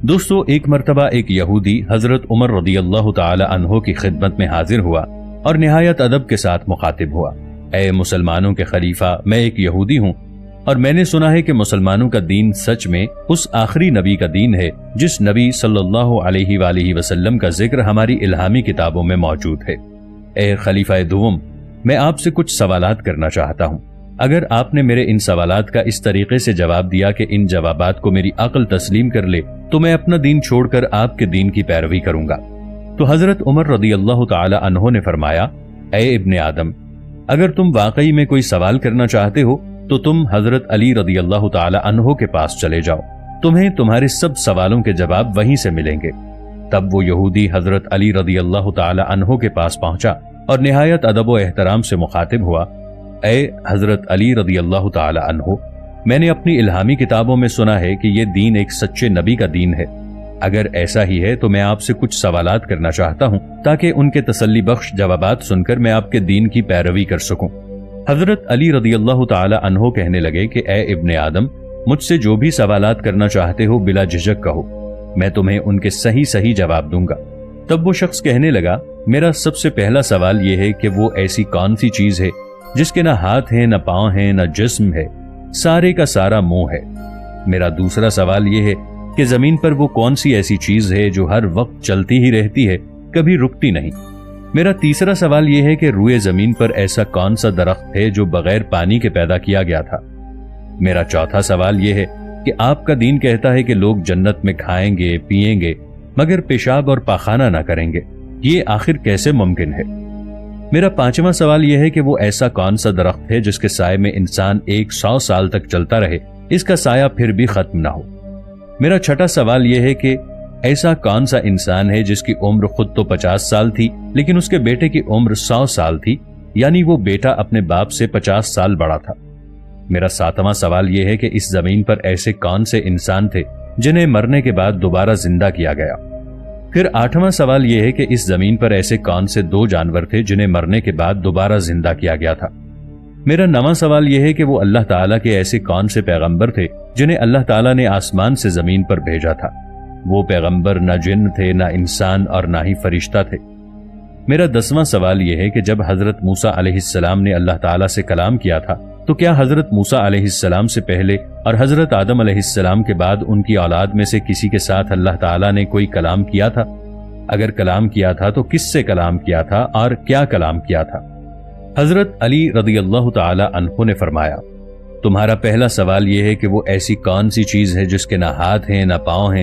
دوستو، ایک مرتبہ ایک یہودی حضرت عمر رضی اللہ تعالی عنہ کی خدمت میں حاضر ہوا اور نہایت ادب کے ساتھ مخاطب ہوا۔ اے مسلمانوں کے خلیفہ، میں ایک یہودی ہوں اور میں نے سنا ہے کہ مسلمانوں کا دین سچ میں اس آخری نبی کا دین ہے جس نبی صلی اللہ علیہ وآلہ وسلم کا ذکر ہماری الہامی کتابوں میں موجود ہے۔ اے خلیفہ دوم، میں آپ سے کچھ سوالات کرنا چاہتا ہوں۔ اگر آپ نے میرے ان سوالات کا اس طریقے سے جواب دیا کہ ان جوابات کو میری عقل تسلیم کر لے تو میں اپنا دین چھوڑ کر آپ کے دین کی پیروی کروں گا۔ تو حضرت عمر رضی اللہ تعالی عنہ نے فرمایا، اے ابن آدم، اگر تم واقعی میں کوئی سوال کرنا چاہتے ہو تو تم حضرت علی رضی اللہ تعالی عنہ کے پاس چلے جاؤ، تمہیں تمہارے سب سوالوں کے جواب وہیں سے ملیں گے۔ تب وہ یہودی حضرت علی رضی اللہ تعالی عنہ کے پاس پہنچا اور نہایت ادب و احترام سے مخاطب ہوا، اے حضرت علی رضی اللہ تعالی عنہ، میں نے اپنی الہامی کتابوں میں سنا ہے کہ یہ دین ایک سچے نبی کا دین ہے۔ اگر ایسا ہی ہے تو میں آپ سے کچھ سوالات کرنا چاہتا ہوں تاکہ ان کے تسلی بخش جوابات سن کر میں آپ کے دین کی پیروی کر سکوں۔ حضرت علی رضی اللہ تعالی عنہ کہنے لگے کہ اے ابن آدم، مجھ سے جو بھی سوالات کرنا چاہتے ہو بلا جھجک کہو، میں تمہیں ان کے صحیح جواب دوں گا۔ تب وہ شخص کہنے لگا، میرا سب سے پہلا سوال یہ ہے کہ وہ ایسی کون سی چیز ہے جس کے نہ ہاتھ ہیں، نہ پاؤں ہیں، نہ جسم ہے، سارے کا سارا منہ ہے۔ میرا دوسرا سوال یہ ہے کہ زمین پر وہ کون سی ایسی چیز ہے جو ہر وقت چلتی ہی رہتی ہے، کبھی رکتی نہیں۔ میرا تیسرا سوال یہ ہے کہ روئے زمین پر ایسا کون سا درخت ہے جو بغیر پانی کے پیدا کیا گیا تھا۔ میرا چوتھا سوال یہ ہے کہ آپ کا دین کہتا ہے کہ لوگ جنت میں کھائیں گے، پیئیں گے، مگر پیشاب اور پاخانہ نہ کریں گے، یہ آخر کیسے ممکن ہے؟ میرا پانچواں سوال یہ ہے کہ وہ ایسا کون سا درخت ہے جس کے سائے میں انسان 100 سال تک چلتا رہے، اس کا سایہ پھر بھی ختم نہ ہو۔ میرا چھٹا سوال یہ ہے کہ ایسا کون سا انسان ہے جس کی عمر خود تو 50 سال تھی لیکن اس کے بیٹے کی عمر 100 سال تھی، یعنی وہ بیٹا اپنے باپ سے 50 سال بڑا تھا۔ میرا ساتواں سوال یہ ہے کہ اس زمین پر ایسے کون سے انسان تھے جنہیں مرنے کے بعد دوبارہ زندہ کیا گیا۔ پھر آٹھواں سوال یہ ہے کہ اس زمین پر ایسے کون سے 2 جانور تھے جنہیں مرنے کے بعد دوبارہ زندہ کیا گیا تھا۔ میرا 9واں سوال یہ ہے کہ وہ اللہ تعالیٰ کے ایسے کون سے پیغمبر تھے جنہیں اللہ تعالیٰ نے آسمان سے زمین پر بھیجا تھا۔ وہ پیغمبر نہ جن تھے، نہ انسان اور نہ ہی فرشتہ تھے۔ میرا 10واں سوال یہ ہے کہ جب حضرت موسیٰ علیہ السلام نے اللہ تعالیٰ سے کلام کیا تھا تو کیا حضرت موسیٰ علیہ السلام سے پہلے اور حضرت آدم علیہ السلام کے بعد ان کی اولاد میں سے کسی کے ساتھ اللہ تعالیٰ نے کوئی کلام کیا تھا؟ اگر کلام کیا تھا تو کس سے کلام کیا تھا اور کیا کلام کیا تھا؟ حضرت علی رضی اللہ تعالی عنہ نے فرمایا، تمہارا پہلا سوال یہ ہے کہ وہ ایسی کون سی چیز ہے جس کے نہ ہاتھ ہیں، نہ پاؤں ہیں،